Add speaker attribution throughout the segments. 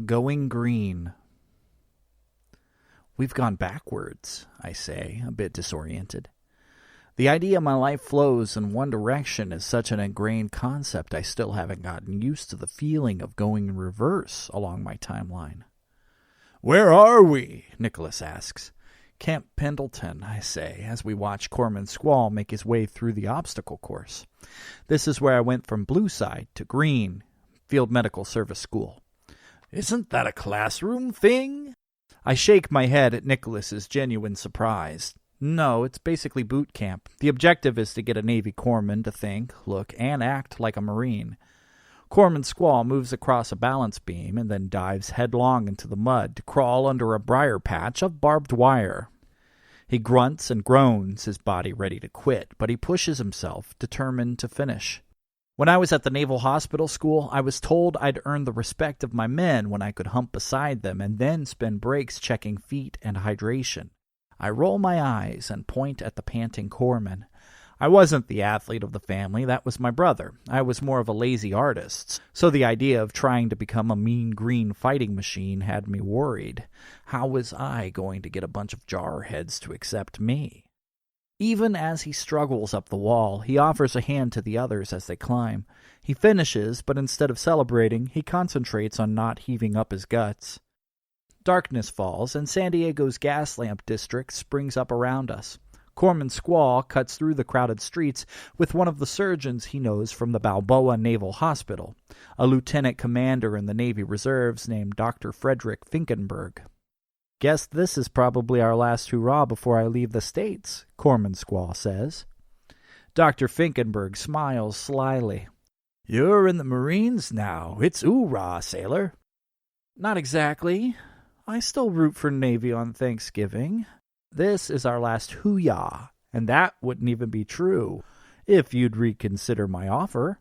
Speaker 1: Going green. We've gone backwards, I say, a bit disoriented. The idea my life flows in one direction is such an ingrained concept I still haven't gotten used to the feeling of going in reverse along my timeline. "Where are we?" Nicholas asks. "Camp Pendleton," I say, as we watch Corpsman Squall make his way through the obstacle course. "This is where I went from blue side to green, Field Medical Service School." "Isn't that a classroom thing?" I shake my head at Nicholas's genuine surprise. "No, it's basically boot camp. The objective is to get a Navy corpsman to think, look, and act like a Marine." Corpsman Squall moves across a balance beam and then dives headlong into the mud to crawl under a briar patch of barbed wire. He grunts and groans, his body ready to quit, but he pushes himself, determined to finish. When I was at the Naval Hospital School, I was told I'd earn the respect of my men when I could hump beside them and then spend breaks checking feet and hydration. I roll my eyes and point at the panting corpsman. I wasn't the athlete of the family, that was my brother. I was more of a lazy artist, so the idea of trying to become a mean green fighting machine had me worried. How was I going to get a bunch of jarheads to accept me? Even as he struggles up the wall, he offers a hand to the others as they climb. He finishes, but instead of celebrating, he concentrates on not heaving up his guts. Darkness falls, and San Diego's gas lamp district springs up around us. Corpsman Squall cuts through the crowded streets with one of the surgeons he knows from the Balboa Naval Hospital, a lieutenant commander in the Navy Reserves named Dr. Frederick Finkenberg. "Guess this is probably our last hurrah before I leave the States," Corpsman Squall says. Dr. Finkenberg smiles slyly. "You're in the Marines now. It's oorah, sailor." "Not exactly. I still root for Navy on Thanksgiving. This is our last hoo-yah, and that wouldn't even be true if you'd reconsider my offer."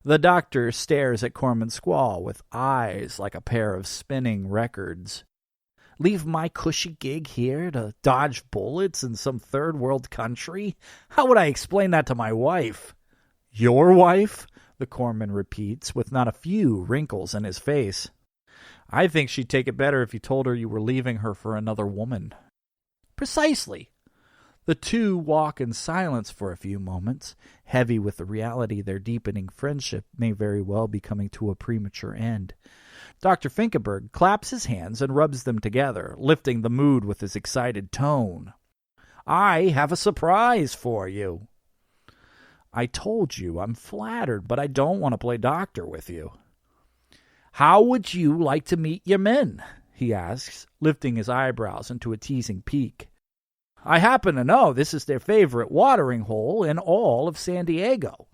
Speaker 1: The doctor stares at Corpsman Squall with eyes like a pair of spinning records. "Leave my cushy gig here to dodge bullets in some third-world country? How would I explain that to my wife?" "Your wife?" the corpsman repeats, with not a few wrinkles in his face. "I think she'd take it better if you told her you were leaving her for another woman." "Precisely." The two walk in silence for a few moments, heavy with the reality their deepening friendship may very well be coming to a premature end. Dr. Finkenberg claps his hands and rubs them together, lifting the mood with his excited tone. "I have a surprise for you." "I told you I'm flattered, but I don't want to play doctor with you." "How would you like to meet your men?" he asks, lifting his eyebrows into a teasing peak. "I happen to know this is their favorite watering hole in all of San Diego."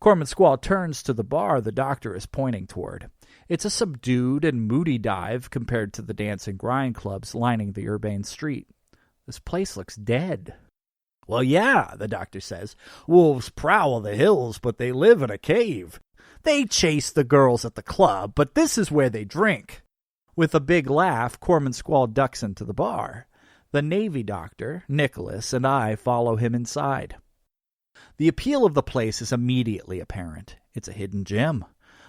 Speaker 1: Corpsman Squall turns to the bar the doctor is pointing toward. It's a subdued and moody dive compared to the dance and grind clubs lining the urbane street. This place looks dead. "Well, yeah," the doctor says. "Wolves prowl the hills, but they live in a cave. They chase the girls at the club, but this is where they drink." With a big laugh, Corpsman Squall ducks into the bar. The Navy doctor, Nicholas, and I follow him inside. The appeal of the place is immediately apparent. It's a hidden gem.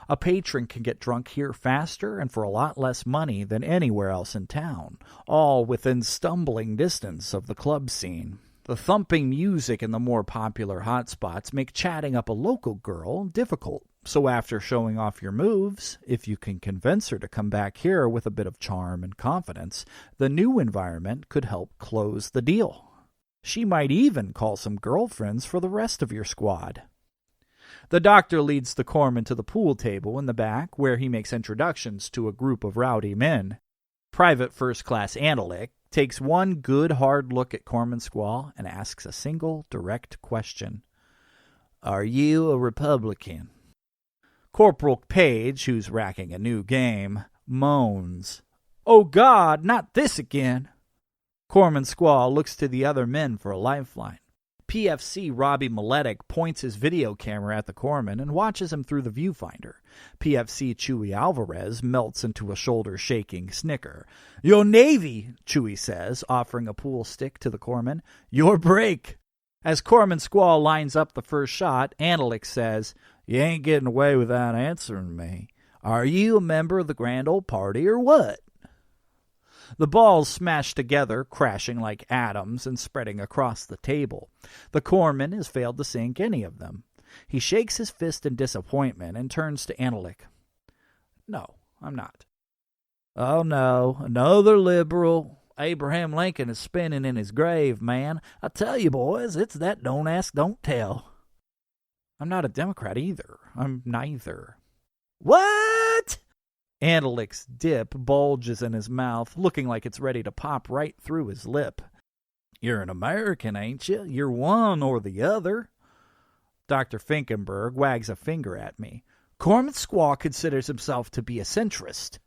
Speaker 1: A patron can get drunk here faster and for a lot less money than anywhere else in town, all within stumbling distance of the club scene. The thumping music in the more popular hotspots make chatting up a local girl difficult. So after showing off your moves, if you can convince her to come back here with a bit of charm and confidence, the new environment could help close the deal. She might even call some girlfriends for the rest of your squad. The doctor leads the corpsman to the pool table in the back, where he makes introductions to a group of rowdy men. Private First Class Analyk takes one good hard look at Corpsman Squall and asks a single direct question. "Are you a Republican?" Corporal Page, who's racking a new game, moans. "Oh God, not this again." Corpsman Squall looks to the other men for a lifeline. PFC Robbie Maletic points his video camera at the corpsman and watches him through the viewfinder. PFC Chewy Alvarez melts into a shoulder-shaking snicker. "Yo, Navy," Chewy says, offering a pool stick to the corpsman. "Your break." As Corpsman Squall lines up the first shot, Analyk says, "You ain't getting away without answering me. Are you a member of the grand old party or what? The balls smash together, crashing like atoms and spreading across the table. The corpsman has failed to sink any of them. He shakes his fist in disappointment and turns to Analyk. No, I'm not. Oh, no, another liberal. Abraham Lincoln is spinning in his grave, man. I tell you, boys, it's that don't ask, don't tell. I'm not a Democrat either. I'm neither. What? Analyk's dip bulges in his mouth, looking like it's ready to pop right through his lip. You're an American, ain't you? You're one or the other. Dr. Finkenberg wags a finger at me. Corpsman Squaw considers himself to be a centrist.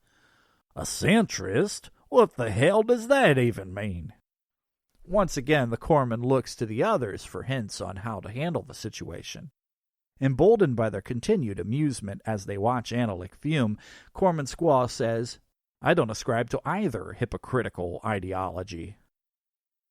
Speaker 1: A centrist? What the hell does that even mean? Once again, the corpsman looks to the others for hints on how to handle the situation. Emboldened by their continued amusement as they watch Analyk fume, Corpsman Squaw says, I don't ascribe to either hypocritical ideology.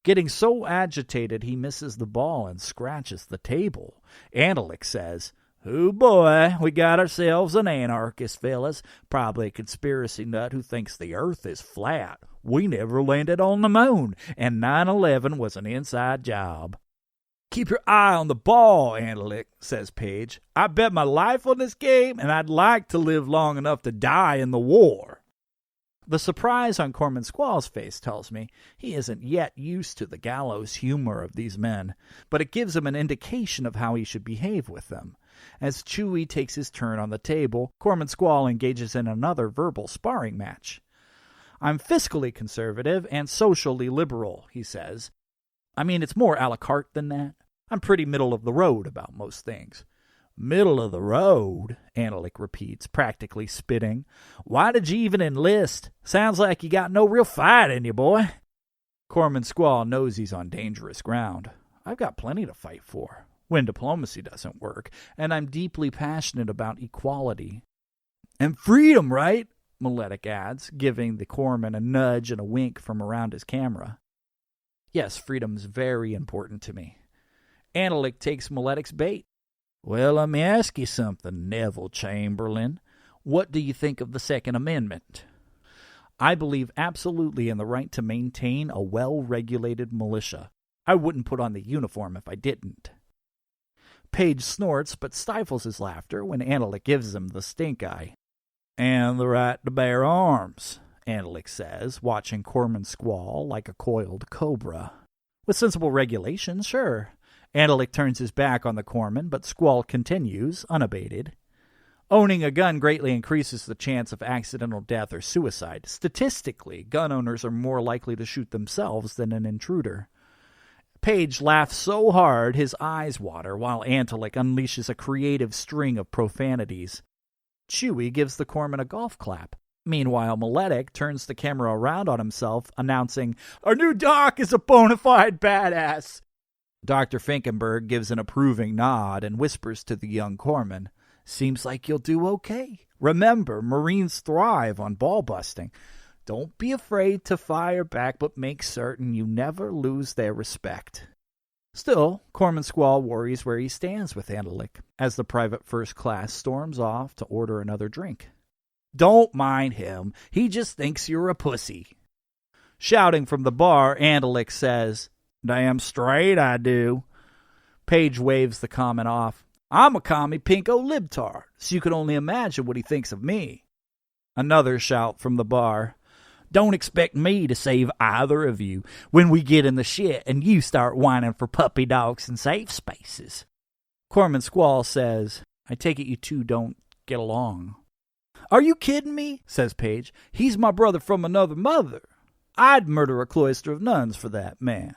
Speaker 1: Getting so agitated he misses the ball and scratches the table. Analyk says, Oh boy, we got ourselves an anarchist, fellas. Probably a conspiracy nut who thinks the earth is flat. We never landed on the moon, and 9/11 was an inside job. Keep your eye on the ball, Analyk, says Page. I bet my life on this game, and I'd like to live long enough to die in the war. The surprise on Corpsman Squaw's face tells me he isn't yet used to the gallows humor of these men, but it gives him an indication of how he should behave with them. As Chewie takes his turn on the table, Corpsman Squaw engages in another verbal sparring match. I'm fiscally conservative and socially liberal, he says. I mean, it's more a la carte than that. I'm pretty middle of the road about most things. Middle of the road, Analyk repeats, practically spitting. Why did you even enlist? Sounds like you got no real fight in you, boy. Corpsman Squaw knows he's on dangerous ground. I've got plenty to fight for, when diplomacy doesn't work, and I'm deeply passionate about equality. And freedom, right? Miletic adds, giving the corpsman a nudge and a wink from around his camera. Yes, freedom's very important to me. Analyk takes Miletic's bait. Well, let me ask you something, Neville Chamberlain. What do you think of the Second Amendment? I believe absolutely in the right to maintain a well-regulated militia. I wouldn't put on the uniform if I didn't. Page snorts but stifles his laughter when Analyk gives him the stink eye. And the right to bear arms, Analyk says, watching Corpsman Squaw like a coiled cobra. With sensible regulations, sure. Analyk turns his back on the corpsman, but Squaw continues, unabated. Owning a gun greatly increases the chance of accidental death or suicide. Statistically, gun owners are more likely to shoot themselves than an intruder. Page laughs so hard his eyes water while Analyk unleashes a creative string of profanities. Chewie gives the corpsman a golf clap. Meanwhile, Miletic turns the camera around on himself, announcing, Our new doc is a bona fide badass. Dr. Finkenberg gives an approving nod and whispers to the young corpsman, Seems like you'll do okay. Remember, Marines thrive on ball busting. Don't be afraid to fire back, but make certain you never lose their respect. Still, Corpsman Squaw worries where he stands with Analyk, as the private first class storms off to order another drink. Don't mind him. He just thinks you're a pussy. Shouting from the bar, Analyk says, Damn straight I do. Page waves the comment off. I'm a commie pinko libtard, so you can only imagine what he thinks of me. Another shout from the bar. Don't expect me to save either of you when we get in the shit and you start whining for puppy dogs and safe spaces. Corpsman Squaw says, I take it you two don't get along. Are you kidding me? Says Page. He's my brother from another mother. I'd murder a cloister of nuns for that man.